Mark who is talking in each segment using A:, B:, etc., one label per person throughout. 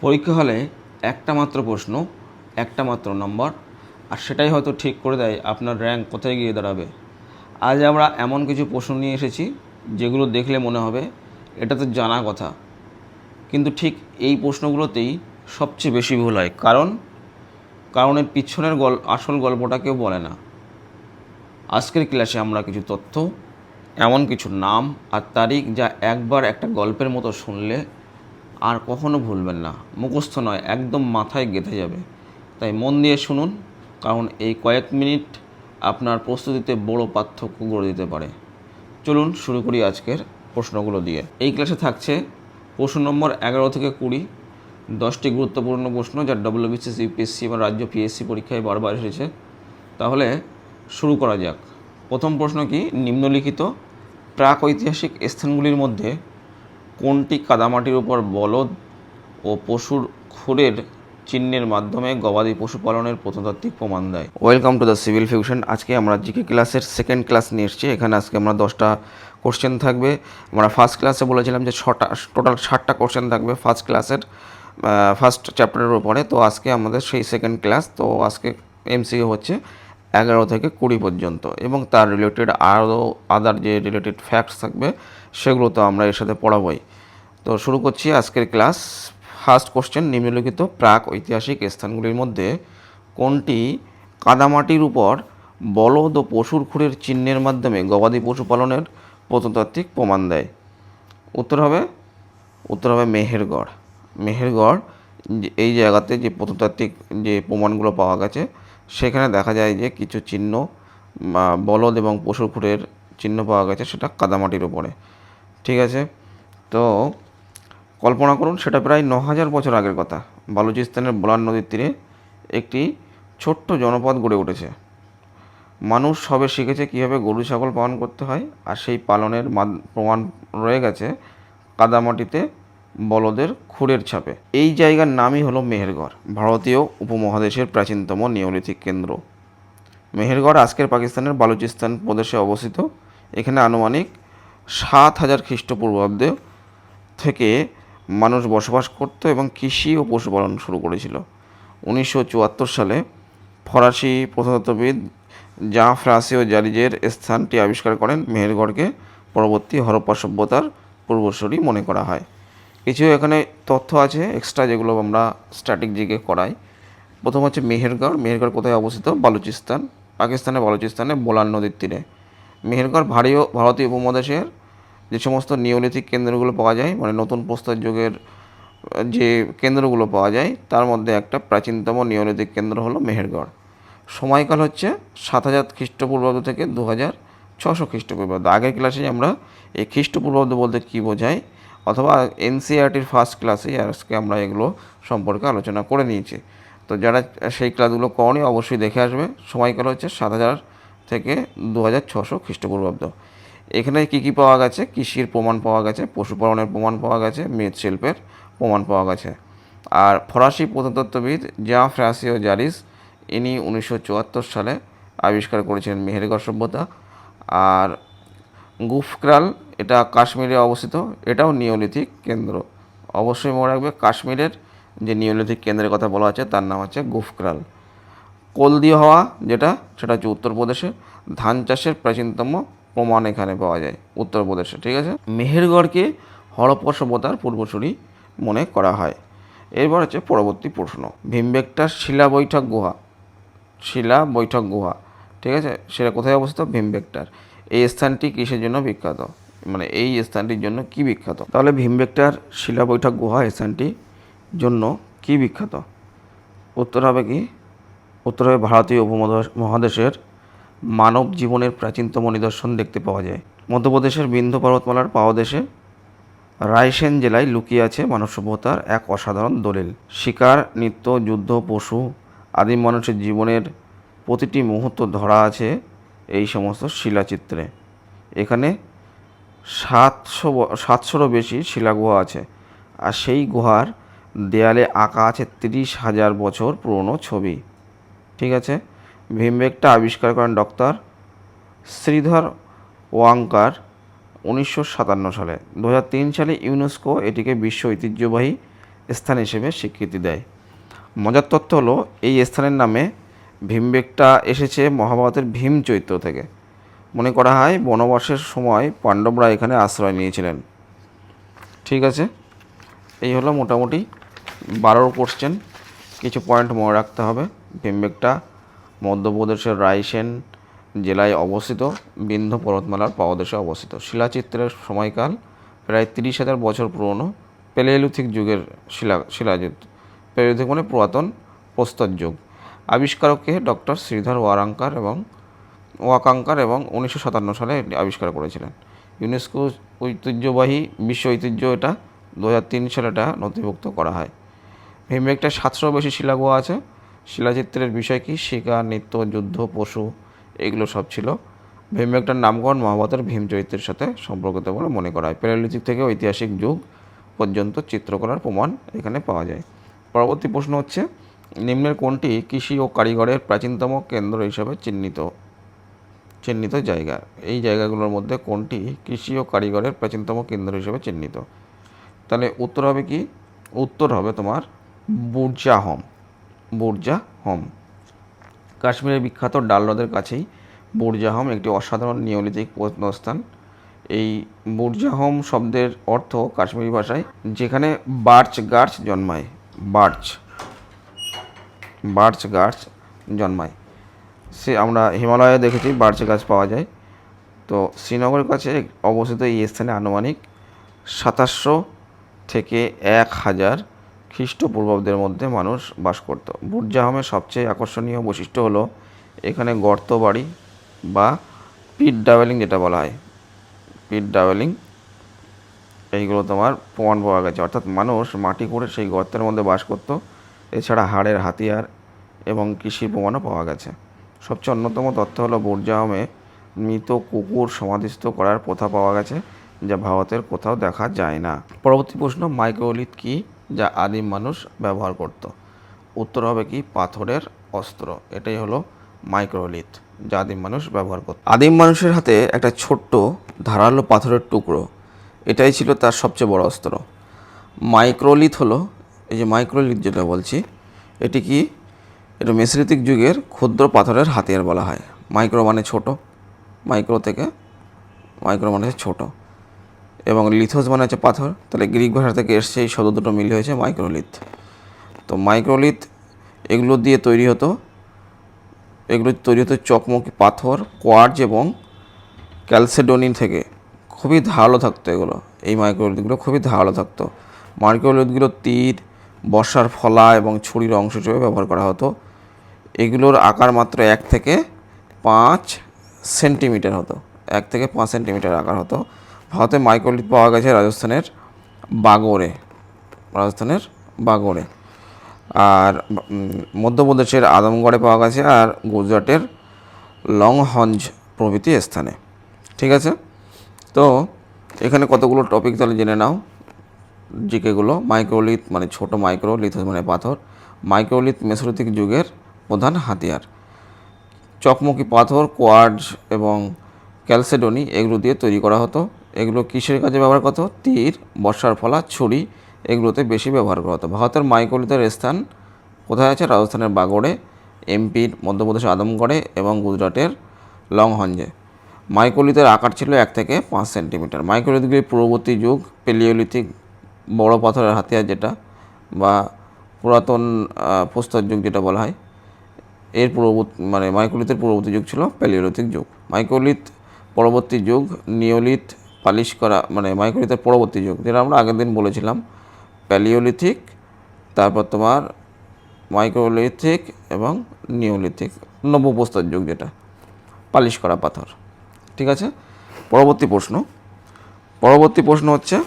A: পরীক্ষা হলে একটা মাত্র প্রশ্ন, একটা মাত্র নম্বর, আর সেটাই হয়তো ঠিক করে দেয় আপনার র্যাঙ্ক কোথায় গিয়ে দাঁড়াবে। আজ আমরা এমন কিছু প্রশ্ন নিয়ে এসেছি যেগুলো দেখলে মনে হবে এটা তো জানা কথা, কিন্তু ঠিক এই প্রশ্নগুলোতেই সবচেয়ে বেশি ভুল হয়। কারণ এর পিছনের আসল গল্পটা কেউ বলে না। আজকের ক্লাসে আমরা কিছু তথ্য, এমন কিছু নাম আর তারিখ যা একবার একটা গল্পের মতো শুনলে আর কখনো ভুলবেন না। মুখস্থ নয়, একদম মাথায় গেঁথে যাবে। তাই মন দিয়ে শুনুন, কারণ এই কয়েক মিনিট আপনার প্রস্তুতিতে বড় পার্থক্য গড়ে দিতে পারে। চলুন শুরু করি আজকের প্রশ্নগুলো দিয়ে। এই ক্লাসে থাকছে প্রশ্ন নম্বর 11 থেকে 20, 10টি গুরুত্বপূর্ণ প্রশ্ন যা ডব্লিউবিসিএস, ইউপিএসসি এবং রাজ্য পিএসসি পরীক্ষায় বারবার এসেছে। তাহলে শুরু করা যাক। প্রথম প্রশ্ন কি, নিম্নলিখিত প্রাক ঐতিহাসিক স্থানগুলির মধ্যে কোনটি কাদামাটির উপর বলদ ও পশুর খুরের চিহ্নের মাধ্যমে গবাদি পশুপালনের প্রত্নতাত্ত্বিক প্রমাণ দেয়? Welcome to the civil fusion. আজকে আমরা জিকে ক্লাসের সেকেন্ড ক্লাস নিয়ে এসেছি। এখানে আজকে আমরা 10টা কোশ্চেন থাকবে। আমরা ফার্স্ট ক্লাসে বলেছিলাম যে টোটাল 60টা কোশ্চেন থাকবে ফার্স্ট ক্লাসের ফার্স্ট চ্যাপ্টারের উপরে। তো আজকে আমাদের সেই সেকেন্ড ক্লাস। তো আজকে এমসিকিউ হচ্ছে 11 থেকে 20 পর্যন্ত, এবং তার রিলেটেড আরও আদার যে রিলেটেড ফ্যাক্টস থাকবে সেগুলো তো আমরা এর সাথে পড়াবই। তো শুরু করছি আজকের ক্লাস। ফার্স্ট কোশ্চেন, নিম্নলিখিত প্রাক ঐতিহাসিক স্থানগুলির মধ্যে কোনটি কাদামাটির উপর বলদ ও পশুর খুরের চিহ্নের মাধ্যমে গবাদি পশুপালনের প্রত্নতাত্ত্বিক প্রমাণ দেয়? উত্তর হবে মেহেরগড়। মেহেরগড় এই জায়গাতে যে প্রত্নতাত্ত্বিক যে প্রমাণগুলো পাওয়া গেছে সেখানে দেখা যায় যে কিছু চিহ্ন, বলদ এবং পশুর খুরের চিহ্ন পাওয়া গেছে, সেটা কাদামাটির উপরে। ঠিক আছে, তো কল্পনা করুন সেটা প্রায় 9000 বছর আগের কথা। বালুচিস্তানের বোলান নদীর তীরে একটি ছোট্ট জনপদ গড়ে উঠেছে। মানুষ সবে শিখেছে কীভাবে গরু ছাগল পালন করতে হয়, আর সেই পালনের প্রমাণ রয়ে গেছে কাদামাটিতে বলদের খুরের ছাপে। এই জায়গার নামই হলো মেহেরগড়, ভারতীয় উপমহাদেশের প্রাচীনতম নিওলিথিক কেন্দ্র। মেহেরগড় আজকের পাকিস্তানের বালুচিস্তান প্রদেশে অবস্থিত। এখানে আনুমানিক 7000 খ্রিস্টপূর্বাব্দে থেকে মানুষ বসবাস করত এবং কৃষি ও পশুপালন শুরু করেছিল। 1974 সালে ফরাসি প্রত্নতত্ত্ববিদ জাঁ ফ্রাঁসিও জারিজের স্থানটি আবিষ্কার করেন। মেহেরগড়কে পরবর্তী হরপ্পা সভ্যতার পূর্বসূরি মনে করা হয়। কিছু এখানে তথ্য আছে এক্সট্রা, যেগুলো আমরা স্ট্যাটিক জিকে করাই। প্রথম হচ্ছে মেহেরগড়। মেহেরগড় কোথায় অবস্থিত? বালুচিস্তান, পাকিস্তানের বালুচিস্তানে বোলান নদীর তীরে। মেহেরগড় ভারতীয় উপমহাদেশের যে সমস্ত নিওলিথিক কেন্দ্রগুলো পাওয়া যায়, মানে নতুন প্রস্তর যুগের যে কেন্দ্রগুলো পাওয়া যায় তার মধ্যে একটা প্রাচীনতম নিওলিথিক কেন্দ্র হলো মেহেরগড়। সময়কাল হচ্ছে 7000 খ্রিস্টপূর্বাব্দ থেকে 2600 খ্রিস্টপূর্বাব্দ। আগের ক্লাসে আমরা এই খ্রিস্টপূর্বাব্দ বলতে কী বোঝায়, অথবা এনসিইআরটির ফার্স্ট ক্লাসে আজকে আমরা এগুলো সম্পর্কে আলোচনা করে নিয়েছি। তো যারা সেই ক্লাসগুলো করনি অবশ্যই দেখে আসবে। সময়কাল হচ্ছে 7000 থেকে 2600 খ্রিস্টপূর্বাব্দ। এখানে কী কী পাওয়া গেছে? কৃষির প্রমাণ পাওয়া গেছে, পশুপালনের প্রমাণ পাওয়া গেছে, মৃৎশিল্পের প্রমাণ পাওয়া গেছে। আর ফরাসি প্রত্নতত্ত্ববিদ জাঁ ফ্রাঁসিও জারিজ, ইনি 1974 সালে আবিষ্কার করেছিলেন মেহেরগড় সভ্যতা। আর গুফক্রাল, এটা কাশ্মীরে অবস্থিত, এটাও নিওলিথিক কেন্দ্র। অবশ্যই মনে রাখবে কাশ্মীরের যে নিওলিথিক কেন্দ্রের কথা বলা আছে তার নাম হচ্ছে গুফক্রাল। কলদিয়া হওয়া সেটা হচ্ছে উত্তরপ্রদেশে। ধান চাষের প্রাচীনতম প্রমাণ এখানে পাওয়া যায় উত্তরপ্রদেশে। ঠিক আছে, মেহেরগড়কে হরপ্পা সভ্যতার পূর্বসূরি মনে করা হয়। এরপর হচ্ছে পরবর্তী প্রশ্ন, ভীমবেটকার শিলা বৈঠক গুহা, ঠিক আছে, সেটা কোথায় অবস্থিত? ভীমবেটকার। এই স্থানটি কিসের জন্য বিখ্যাত, মানে এই স্থানটির জন্য কি বিখ্যাত? তাহলে ভীমবেটকার শিলা বৈঠক গুহা স্থানটির জন্য কি বিখ্যাত? উত্তর হবে ভারতীয় উপমহাদেশের মানব জীবনের প্রাচীনতম নিদর্শন দেখতে পাওয়া যায়। মধ্যপ্রদেশের বিন্ধ্য পর্বতমালার পাদদেশে রায়সেন জেলায় লুকিয়ে আছে মানব সভ্যতার এক অসাধারণ দলিল। শিকার, নৃত্য, যুদ্ধ, পশু, আদিম মানুষের জীবনের প্রতিটি মুহূর্ত ধরা আছে এই সমস্ত শিলাচিত্রে। এখানে 700রও বেশি শিলাগুহা আছে, আর সেই গুহার দেয়ালে আঁকা আছে 30,000 বছর পুরনো ছবি। ঠিক আছে, ভীমবেটকা আবিষ্কার করেন ডক্টর শ্রীধর ওয়াঙ্কার 1957 সালে। 2003 সালে ইউনেস্কো এটিকে বিশ্ব ঐতিহ্যবাহী স্থান হিসেবে স্বীকৃতি দেয়। মজার তথ্য হলো এই স্থানের নামে ভীমবেটকা এসেছে মহাভারতের ভীম চরিত্র থেকে। মনে করা হয় বনবাসের সময় পাণ্ডবরা এখানে আশ্রয় নিয়েছিলেন। ঠিক আছে, এই হলো মোটামুটি 12 কোশ্চেন। কিছু পয়েন্ট মনে রাখতে হবে। ভীমবেটকা মধ্যপ্রদেশের রায়সেন জেলায় অবস্থিত, বিন্ধ্য পর্বতমালার পাদদেশে অবস্থিত। শিলাচিত্রের সময়কাল প্রায় 30,000 বছর পুরনো। প্যালিওলিথিক যুগের শিলাযুগ। প্যালিওলিথিক মানে পুরাতন প্রস্তর যুগ। আবিষ্কারককে ডক্টর শ্রীধর ওয়াকাঙ্কার এবং 1957 সালে এটি আবিষ্কার করেছিলেন। ইউনেস্কো ঐতিহ্যবাহী বিশ্ব ঐতিহ্য, এটা 2003 সালে এটা নথিভুক্ত করা হয়। ভীমবেটকায় 700 বেশি শিলাগুহা আছে। শিলাচিত্রের বিষয় কি? শিকার, নৃত্য, যুদ্ধ, পশু, এগুলো সব ছিল। ভীমবেটকার নামকরণ মহাভারতের ভীম চরিত্রের সাথে সম্পর্কিত বলে মনে করা হয়। প্যালিওলিথিক থেকে ঐতিহাসিক যুগ পর্যন্ত চিত্রকলার প্রমাণ এখানে পাওয়া যায়। পরবর্তী প্রশ্ন হচ্ছে, নিম্নের কোনটি কৃষি ও কারিগরের প্রাচীনতম কেন্দ্র হিসেবে চিহ্নিত জায়গা? এই জায়গাগুলোর মধ্যে কোনটি কৃষি ও কারিগরের প্রাচীনতম কেন্দ্র হিসেবে চিহ্নিত? তাহলে উত্তর হবে কি? উত্তর হবে তোমার বুরজাহম। কাশ্মীরের বিখ্যাত ডাল হ্রদের কাছেই বুরজাহম একটি অসাধারণ নিওলিথিক প্রত্নস্থান। এই বুরজাহম শব্দের অর্থ কাশ্মীরি ভাষায় যেখানে বার্চ গাছ জন্মায়। সে আমরা হিমালয়ে দেখেছি বার্চ গাছ পাওয়া যায়। তো শ্রীনগরের কাছে অবস্থিত এই স্থানে আনুমানিক 2700 থেকে 1000 খ্রিস্টপূর্বাব্দের মধ্যে মানুষ বাস করত। বুরজাহমের সবচেয়ে আকর্ষণীয় বৈশিষ্ট্য হলো এখানে গর্ত বাড়ি বা পিট ডাওয়েলিং যেটা বলা হয়, এইগুলো তোমার প্রমাণ পাওয়া গেছে। অর্থাৎ মানুষ মাটি করে সেই গর্তের মধ্যে বাস করত। এছাড়া হাড়ের হাতিয়ার এবং কৃষির প্রমাণও পাওয়া গেছে। সবচেয়ে অন্যতম তথ্য হলো বুরজাহমে মৃত কুকুর সমাধিস্থ করার প্রথা পাওয়া গেছে, যা ভারতের কোথাও দেখা যায় না। পরবর্তী প্রশ্ন, মাইক্রোলিথ কি, যা আদিম মানুষ ব্যবহার করত? উত্তর হবে কি? পাথরের অস্ত্র। এটাই হলো মাইক্রোলিথ, যা আদিম মানুষ ব্যবহার করত। আদিম মানুষের হাতে একটা ছোট্ট ধারালো পাথরের টুকরো, এটাই ছিল তার সবচেয়ে বড় অস্ত্র। মাইক্রোলিথ হলো, এই যে মাইক্রোলিথ যেটা বলছি, এটি কি? এটা মেসোলিথিক যুগের ক্ষুদ্র পাথরের হাতিয়ার বলা হয়। মাইক্রো মানে ছোট, মাইক্রো মানে ছোট, এবং লিথোস মানে হচ্ছে পাথর। তাহলে গ্রিক ভাষা থেকে এসছে, এই শব্দ দুটো মিলে হয়েছে মাইক্রোলিথ। তো মাইক্রোলিথ এগুলো তৈরি হতো চকমকি পাথর, কোয়ার্জ এবং ক্যালসেডোনি থেকে। খুবই ধারালো থাকতো এগুলো, এই মাইক্রোলিথগুলো খুবই ধারালো থাকতো। মাইক্রোলিথগুলো তীর, বর্ষার ফলা এবং ছুরির অংশ হিসেবে ব্যবহার করা হতো। এগুলোর আকার মাত্র 1 থেকে 5 সেন্টিমিটার হতো, 1 থেকে 5 সেন্টিমিটার আকার হতো। ভারতে মাইক্রোলিথ পাওয়া গেছে রাজস্থানের বাগোরে, আর মধ্যপ্রদেশের আজমগড়ে পাওয়া গেছে, আর গুজরাটের লংহঞ্জ প্রভৃতি স্থানে। ঠিক আছে, তো এখানে কতগুলো টপিক তাহলে জেনে নাও জিকেগুলো। মাইক্রোলিথ মানে ছোট মাইক্রো, লিথোস মানে পাথর। মাইক্রোলিথ মেসোলিথিক যুগের প্রধান হাতিয়ার। চকমকি পাথর, কোয়ার্জ এবং ক্যালসেডোনি এগুলো দিয়ে তৈরি করা হতো। এগুলো কিসের কাজে ব্যবহার করা হতো? তীর, বর্ষার ফলা, ছুরি, এগুলোতে বেশি ব্যবহার করা হতো। ভারতের মাইক্রোলিথের স্থান কোথায় আছে? রাজস্থানের বাগড়ে, এমপির মধ্যপ্রদেশের আজমগড়ে এবং গুজরাটের লংহঞ্জে। মাইক্রোলিথের আকার ছিল 1 থেকে 5 সেন্টিমিটার। মাইক্রোলিথগুলির পূর্ববর্তী যুগ প্যালিওলিথিক, বড় পাথরের হাতিয়ার যেটা, বা পুরাতন প্রস্তর যুগ যেটা বলা হয়, এর মাইক্রোলিথের পূর্ববর্তী যুগ ছিল প্যালিওলিথিক যুগ। মাইক্রোলিথ পরবর্তী যুগ নিওলিথ, পালিশ করা মাইক্রোলিথের পরবর্তী যুগ, যেটা আমরা আগের দিন বলেছিলাম, প্যালিওলিথিক, তারপর তোমার মাইক্রোলিথিক এবং নিওলিথিক, নব্যপ্রস্তর যুগ যেটা, পালিশ করা পাথর। ঠিক আছে, পরবর্তী প্রশ্ন হচ্ছে,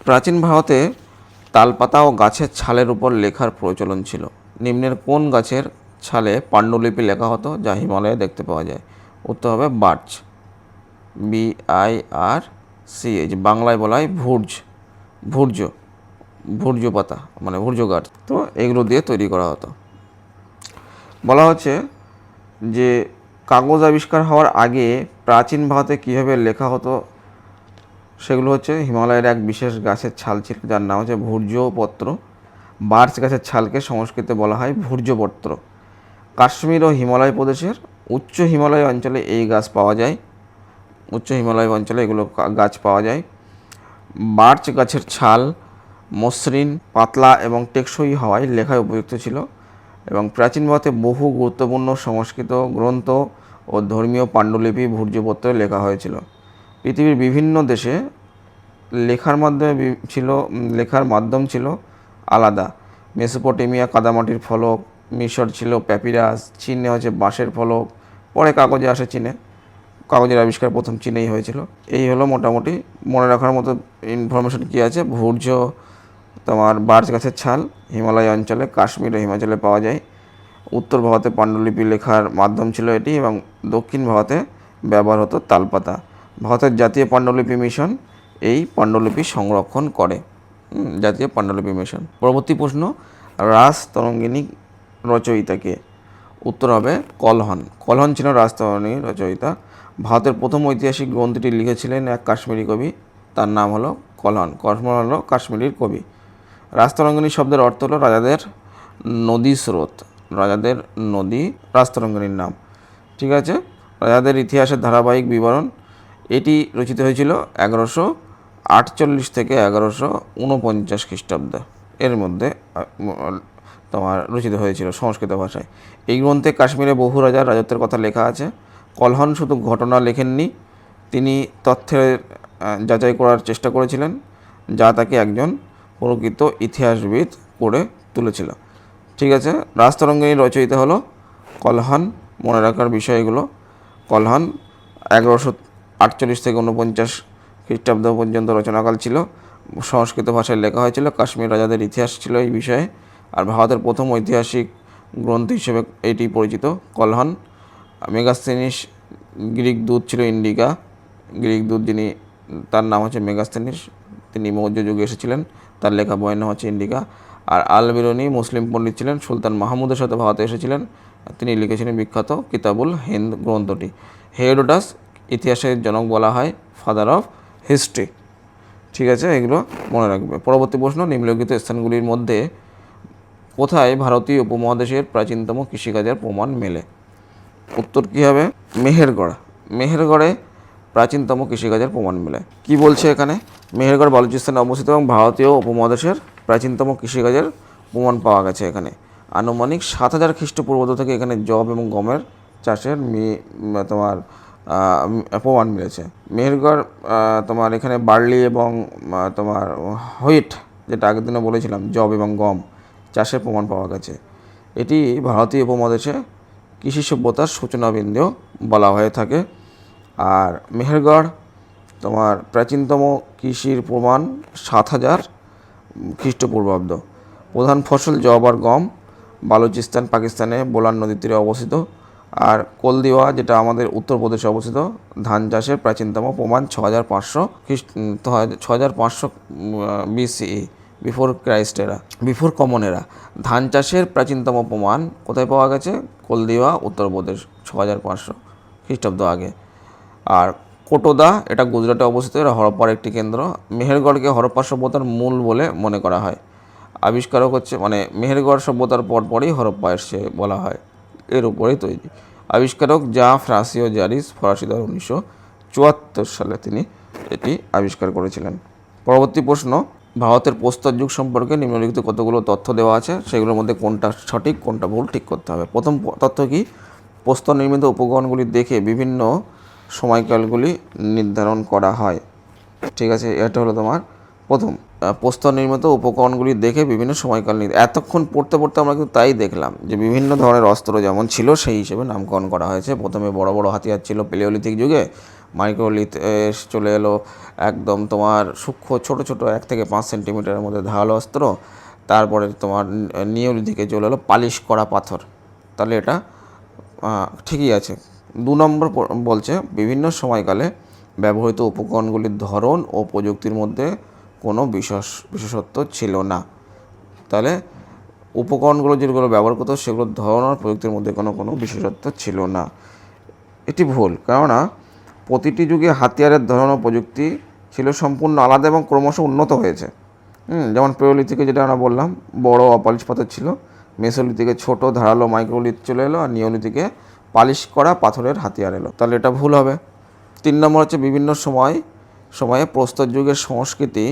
A: প্রাচীন ভারতে তালপাতা ও গাছের ছালের উপর লেখার প্রচলন ছিল। নিম্নের কোন গাছের ছালে পাণ্ডুলিপি লেখা হতো, যা হিমালয়ে দেখতে পাওয়া যায়? উত্তর হবে বার্চ, BIRCH। বাংলায় বলা হয় ভূর্জ পাতা, মানে ভূর্জ গাছ। তো এগুলো দিয়ে তৈরি করা হতো। বলা হচ্ছে যে কাগজ আবিষ্কার হওয়ার আগে প্রাচীন ভারতে কীভাবে লেখা হতো, সেগুলো হচ্ছে হিমালয়ের এক বিশেষ গাছের ছাল ছিল, যার নাম হচ্ছে ভূর্জপত্র। বার্চ গাছের ছালকে সংস্কৃতে বলা হয় ভূর্জপত্র। কাশ্মীর ও হিমালয় প্রদেশের উচ্চ হিমালয় অঞ্চলে এই গাছ পাওয়া যায়। উচ্চ হিমালয় অঞ্চলে এগুলো গাছ পাওয়া যায়। বার্চ গাছের ছাল মসৃণ, পাতলা এবং টেকসই হওয়ায় লেখায় উপযুক্ত ছিল এবং প্রাচীন ভারতে বহু গুরুত্বপূর্ণ সংস্কৃত গ্রন্থ ও ধর্মীয় পাণ্ডুলিপি ভূর্জপত্রে লেখা হয়েছিল। পৃথিবীর বিভিন্ন দেশে লেখার মাধ্যম ছিল আলাদা। মেসোপটেমিয়া কাদামাটির ফলক, মিশর ছিল প্যাপিরাস, চীনে হচ্ছে বাঁশের ফলক, পরে কাগজে আসে চীনে। কাগজের আবিষ্কার প্রথম চীনেই হয়েছিল। এই হলো মোটামুটি মনে রাখার মতো ইনফরমেশন কী আছে। ভূর্জ তোমার বার্চ গাছের ছাল হিমালয় অঞ্চলে, কাশ্মীর ও হিমাচলে পাওয়া যায়। উত্তর ভারতে পাণ্ডুলিপি লেখার মাধ্যম ছিল এটি এবং দক্ষিণ ভারতে ব্যবহার হতো তালপাতা। ভারতের জাতীয় পাণ্ডুলিপি মিশন এই পাণ্ডুলিপি সংরক্ষণ করে। জাতীয় পাণ্ডুলিপি মিশন। পরবর্তী প্রশ্ন, রাসতরঙ্গিনী রচয়িতাকে? উত্তর হবে কলহন। কলহন ছিল রাসতরঙ্গিনীর রচয়িতা। ভারতের প্রথম ঐতিহাসিক গ্রন্থটি লিখেছিলেন এক কাশ্মীরি কবি, তার নাম হলো কলহন। কলহন হলো কাশ্মীরের কবি। রাসতরঙ্গিনী শব্দের অর্থ হলো রাজাদের নদী স্রোত। রাজাদের নদী রাসতরঙ্গিনীর নাম। ঠিক আছে, রাজাদের ইতিহাসের ধারাবাহিক বিবরণ। এটি রচিত হয়েছিল 1148 থেকে 1149 খ্রিস্টাব্দ এর মধ্যে তোমার রচিত হয়েছিল সংস্কৃত ভাষায়। এই গ্রন্থে কাশ্মীরে বহু রাজার রাজত্বের কথা লেখা আছে। কলহন শুধু ঘটনা লেখেননি, তিনি তথ্যের যাচাই করার চেষ্টা করেছিলেন, যা তাকে একজন প্রকৃত ইতিহাসবিদ করে তুলেছিল। ঠিক আছে, রাসতরঙ্গিনীর রচয়িতা হলো কলহন। মনে রাখার বিষয়গুলো, কলহন 1148 থেকে 49 খ্রিস্টাব্দ পর্যন্ত রচনাকাল ছিল। সংস্কৃত ভাষায় লেখা হয়েছিল। কাশ্মীর রাজাদের ইতিহাস ছিল এই বিষয়ে। আর ভারতের প্রথম ঐতিহাসিক গ্রন্থ হিসেবে এটি পরিচিত কলহন। মেগাস্থেনিস গ্রিক দূত ছিল ইন্ডিকা। গ্রিক দূত যিনি, তার নাম হচ্ছে মেগাস্থেনিস, তিনি মৌর্য যুগে এসেছিলেন। তার লেখা বইয়ের নাম হচ্ছে ইন্ডিকা। আর আল বিরুনি মুসলিম পণ্ডিত ছিলেন, সুলতান মাহমুদের সাথে ভারতে এসেছিলেন। তিনি লিখেছিলেন বিখ্যাত কিতাবুল হিন্দ গ্রন্থটি। হেরোডোটাস ইতিহাসের জনক বলা হয়, ফাদার অফ হিস্ট্রি। ঠিক আছে, এগুলো মনে রাখবে। পরবর্তী প্রশ্ন, নিম্নলিখিত স্থানগুলির মধ্যে কোথায় ভারতীয় উপমহাদেশের প্রাচীনতম কৃষিকাজের প্রমাণ মেলে? উত্তর কী হবে? মেহেরগড়। মেহেরগড়ে প্রাচীনতম কৃষিকাজের প্রমাণ মেলে। কি বলছে এখানে? মেহেরগড় বালুচিস্তানে অবস্থিত এবং ভারতীয় উপমহাদেশের প্রাচীনতম কৃষিকাজের প্রমাণ পাওয়া গেছে এখানে। আনুমানিক 7000 খ্রিস্টপূর্বাব্দ থেকে এখানে জব এবং গমের চাষের তোমার প্রমাণ মিলেছে। মেহেরগড় তোমার এখানে বার্লি এবং তোমার হুইট, যেটা আগের দিনে বলেছিলাম, জব এবং গম চাষের প্রমাণ পাওয়া গেছে। এটি ভারতীয় উপমহাদেশে কৃষি সভ্যতার সূচনাবিন্দু বলা হয়ে থাকে। আর মেহেরগড় তোমার প্রাচীনতম কৃষির প্রমাণ 7000 খ্রিস্টপূর্বাব্দ। প্রধান ফসল জব আর গম। বালুচিস্তান পাকিস্তানে বোলান নদীর তীরে অবস্থিত। আর কলদিওয়া, যেটা আমাদের উত্তরপ্রদেশে অবস্থিত, ধান চাষের প্রাচীনতম প্রমাণ 6500 BCE, বিফোর ক্রাইস্ট এরা, বিফোর কমন এরা। ধান চাষের প্রাচীনতম প্রমাণ কোথায় পাওয়া গেছে? কলদিওয়া, উত্তরপ্রদেশ, 6500 খ্রিস্টাব্দ আগে। আর কোটোদা, এটা গুজরাটে অবস্থিত, এটা হরপ্পার একটি কেন্দ্র। মেহেরগড়কে হরপ্পা সভ্যতার মূল বলে মনে করা হয়। আবিষ্কারক হচ্ছে, মানে মেহেরগড় সভ্যতার পরপরই হরপ্পা এসছে বলা হয়, এর উপরেই তৈরি। আবিষ্কারক যা ফ্রান্সীয় জারিস, ফরাসি দল 1974 সালে তিনি এটি আবিষ্কার করেছিলেন। পরবর্তী প্রশ্ন, ভারতের প্রস্তর যুগ সম্পর্কে নিম্নলিখিত কতগুলো তথ্য দেওয়া আছে, সেগুলোর মধ্যে কোনটা সঠিক কোনটা ভুল ঠিক করতে হবে। প্রথম তথ্য কি? প্রস্তর নির্মিত উপকরণগুলি দেখে বিভিন্ন সময়কালগুলি নির্ধারণ করা হয়। ঠিক আছে, এটা হলো তোমার প্রথম। প্রস্তর নির্মিত উপকরণগুলি দেখে বিভিন্ন সময়কাল এতক্ষণ পড়তে পড়তে আমরা কিন্তু তাই দেখলাম যে বিভিন্ন ধরনের অস্ত্র যেমন ছিল সেই হিসেবে নামকরণ করা হয়েছে। প্রথমে বড় বড় হাতিয়ার ছিল পেলিওলিথিক যুগে, মাইক্রোলিথ চলে এলো একদম তোমার সূক্ষ্ম ছোট ছোট 1 থেকে 5 সেন্টিমিটারের মধ্যে ধারালো অস্ত্র। তারপরে তোমার নিওলিথিকে চলে এলো পালিশ করা পাথর। তাহলে এটা ঠিকই আছে। 2 নম্বর বলছে বিভিন্ন সময়কালে ব্যবহৃত উপকরণগুলির ধরন ও প্রযুক্তির মধ্যে কোনো বিশেষত্ব ছিল না। তাহলে উপকরণগুলো যেগুলো ব্যবহার করতো সেগুলোর ধরন আর প্রযুক্তির মধ্যে কোনো বিশেষত্ব ছিল না। এটি ভুল, কেননা প্রতিটি যুগে হাতিয়ারের ধরন ও প্রযুক্তি ছিল সম্পূর্ণ আলাদা এবং ক্রমশ উন্নত হয়েছে। যেমন পেওলিথিকে যেটা আমরা বললাম বড় অপালিশ পাথর ছিল, মেসোলিথিকে ছোট ধারালো মাইক্রোলিথ চলে এলো, আর নিওলিথিকে পালিশ করা পাথরের হাতিয়ার এলো। তাহলে এটা ভুল হবে। 3 নম্বর হচ্ছে বিভিন্ন সময়ে প্রস্তর যুগের সংস্কৃতি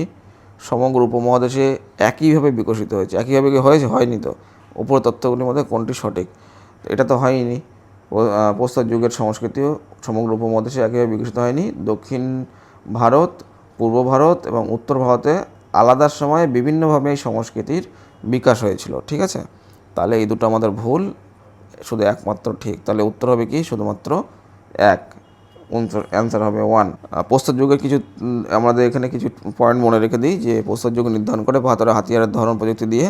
A: সমগ্র উপমহাদেশে একইভাবে বিকশিত হয়েছে। একইভাবে কি হয়েছে? হয়নি তো। উপর তথ্যগুলির মধ্যে কোনটি সঠিক? এটা তো হয়নি। প্রস্তর যুগের সংস্কৃতিও সমগ্র উপমহাদেশে একইভাবে বিকশিত হয়নি। দক্ষিণ ভারত, পূর্ব ভারত এবং উত্তর ভারতে আলাদা সময়ে বিভিন্নভাবে এই সংস্কৃতির বিকাশ হয়েছিল। ঠিক আছে, তাহলে এই দুটো আমাদের ভুল, শুধু একমাত্র ঠিক। তাহলে উত্তর হবে কি? শুধুমাত্র 1, অ্যান্সার হবে 1। প্রস্তর যুগের কিছু আমাদের এখানে কিছু পয়েন্ট মনে রেখে দিই যে প্রস্তর যুগ নির্ধারণ করে পাথরের হাতিয়ারের ধরন প্রযুক্তি দিয়ে।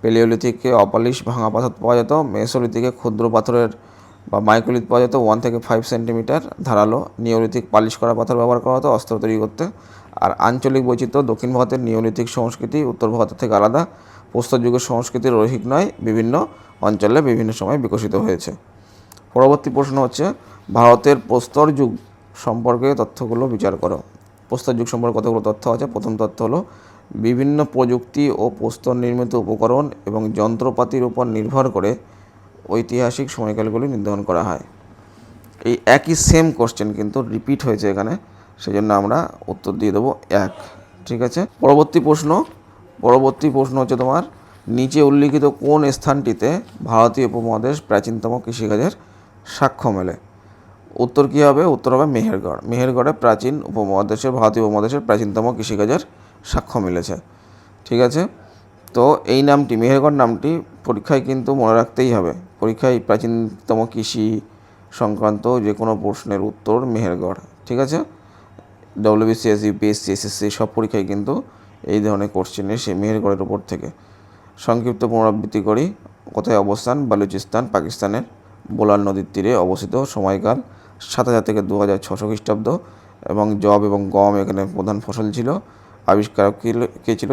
A: পেলিওলিথিকে অপালিশ ভাঙা পাথর পাওয়া যেত, মেসোলিথিকে ক্ষুদ্র পাথরের বা মাইক্রোলিথ পাওয়া যেত 1 থেকে 5 সেন্টিমিটার ধারালো, নিওলিথিক পালিশ করা পাথর ব্যবহার করা হতো অস্ত্র তৈরি করতে। আর আঞ্চলিক বৈচিত্র্য, দক্ষিণ ভারতের নিওলিথিক সংস্কৃতি উত্তর ভারতের থেকে আলাদা। প্রস্তর যুগের সংস্কৃতি রৈখিক নয়, বিভিন্ন অঞ্চলে বিভিন্ন সময় বিকশিত হয়েছে। পরবর্তী প্রশ্ন হচ্ছে ভারতের প্রস্তর যুগ সম্পর্কে তথ্যগুলো বিচার করো। প্রস্তর যুগ সম্পর্কে কতগুলো তথ্য আছে। প্রথম তথ্য হলো বিভিন্ন প্রযুক্তি ও প্রস্তর নির্মিত উপকরণ এবং যন্ত্রপাতির উপর নির্ভর করে ঐতিহাসিক সময়কালগুলি নির্ধারণ করা হয়। এই একই সেম কোশ্চেন কিন্তু রিপিট হয়েছে এখানে, সেজন্য আমরা উত্তর দিয়ে দেবো 1। ঠিক আছে, পরবর্তী প্রশ্ন হচ্ছে তোমার নিচে উল্লিখিত কোন স্থানটিতে ভারতীয় উপমহাদেশ প্রাচীনতম কৃষিকাজের সাক্ষ্য মেলে? উত্তর কী হবে? উত্তর হবে মেহেরগড়। মেহেরগড়ে ভারতীয় উপমহাদেশের প্রাচীনতম কৃষিকাজের সাক্ষ্য মিলেছে। ঠিক আছে, তো এই নামটি, মেহেরগড় নামটি পরীক্ষায় কিন্তু মনে রাখতেই হবে। পরীক্ষায় প্রাচীনতম কৃষি সংক্রান্ত যে কোনো প্রশ্নের উত্তর মেহেরগড়। ঠিক আছে, WBCS, UPSC, SSC সব পরীক্ষায় কিন্তু এই ধরনের কোশ্চেন এসে মেহেরগড়ের উপর থেকে। সংক্ষিপ্ত পুনরাবৃত্তি করি। কোথায় অবস্থান? বালুচিস্তান, পাকিস্তানের বোলার নদীর তীরে অবস্থিত। সময়কাল 7000 থেকে 2600 খ্রিস্টাব্দ এবং জব এবং গম এখানে প্রধান ফসল ছিল। আবিষ্কারক কে ছিল?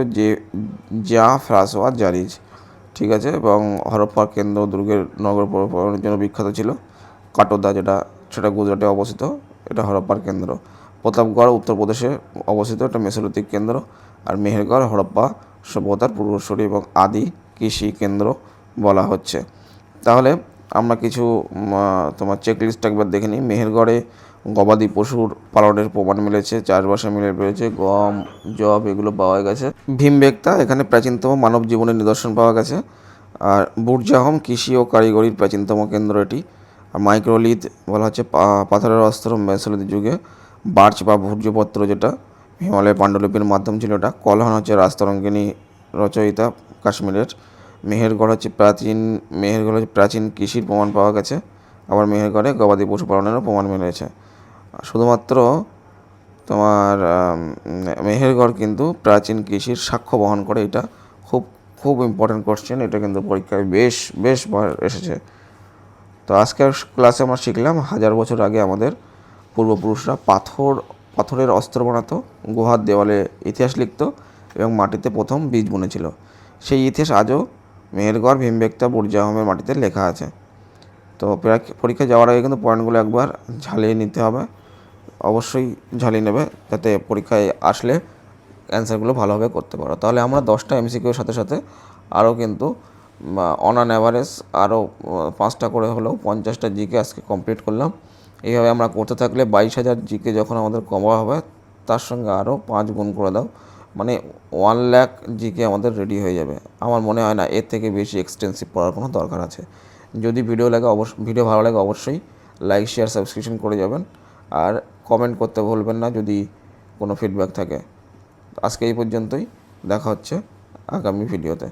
A: ফ্রাসোয়া জারিজ। ঠিক আছে, এবং হরপ্পার কেন্দ্র দুর্গের নগর পরিবহনের জন্য বিখ্যাত ছিল। কাটোদা সেটা গুজরাটে অবস্থিত, এটা হরপ্পার কেন্দ্র। প্রতাপগড় উত্তরপ্রদেশে অবস্থিত, এটা মেসোলিথিক কেন্দ্র। আর মেহেরগড় হরপ্পা সভ্যতার পূর্বসূরি এবং আদি কৃষি কেন্দ্র বলা হচ্ছে। তাহলে আমরা কিছু তোমার চেকলিস্ট একবার দেখে নিই। মেহেরগড়ে গবাদি পশুর পালনের প্রমাণ মিলেছে, চাষবাসে মিলে পেয়েছে, গম, জব এগুলো পাওয়া গেছে। ভীমবেটকা, এখানে প্রাচীনতম মানব জীবনের নিদর্শন পাওয়া গেছে। আর বুরজাহম কৃষি ও কারিগরির প্রাচীনতম কেন্দ্র এটি। আর মাইক্রোলিথ বলা হচ্ছে পাথরের অস্ত্র মেসোলিথিক যুগে। বার্চ বা ভূর্জপত্র যেটা হিমালয় পাণ্ডুলিপির মাধ্যম ছিল এটা। কলহন হচ্ছে রাজতরঙ্গিনী রচয়িতা কাশ্মীরের। মেহেরগড় হচ্ছে প্রাচীন কৃষির প্রমাণ পাওয়া গেছে। আবার মেহেরগড়ে গবাদি পশু পালনেরও প্রমাণ মিলেছে। শুধুমাত্র তোমার মেহেরগড় কিন্তু প্রাচীন কৃষির সাক্ষ্য বহন করে। এটা খুব ইম্পর্ট্যান্ট কোশ্চেন, এটা কিন্তু পরীক্ষায় বেশ বার এসেছে। তো আজকের ক্লাসে আমরা শিখলাম 1000 বছর আগে আমাদের পূর্বপুরুষরা পাথরের অস্ত্র বানাতো, গুহার দেওয়ালে ইতিহাস লিখত এবং মাটিতে প্রথম বীজ বুনেছিল। সেই ইতিহাস আজও মেহেরগড়, ভীমবেটকা, বুরজাহমের মাটিতে লেখা আছে। তো পরীক্ষা যাওয়ার আগে কিন্তু পয়েন্টগুলো একবার ঝালিয়ে নিতে হবে, অবশ্যই ঝালিয়ে নেবে, যাতে পরীক্ষায় আসলে অ্যান্সারগুলো ভালোভাবে করতে পারো। তাহলে আমরা 10টা MCQর সাথে সাথে আরও কিন্তু অন অ্যান অ্যাভারেজ আরও 5টা করে হলেও 50টা জিকে আজকে কমপ্লিট করলাম। এইভাবে আমরা করতে থাকলে 22,000 জিকে যখন আমাদের কমা হবে তার সঙ্গে আরও 5 গুণ করে দাও, মানে 1 লাখ জিকে আমাদের রেডি হয়ে যাবে। আমার মনে হয় না এর থেকে বেশি এক্সটেন্সিভ পড়ার কোনো দরকার আছে। যদি ভিডিও ভালো লাগে অবশ্যই লাইক, শেয়ার, সাবস্ক্রিপশন করে যাবেন। আর কমেন্ট করতে ভুলবেন না যদি কোনো ফিডব্যাক থাকে। আজকে এই পর্যন্তই, দেখা হচ্ছে আগামী ভিডিওতে।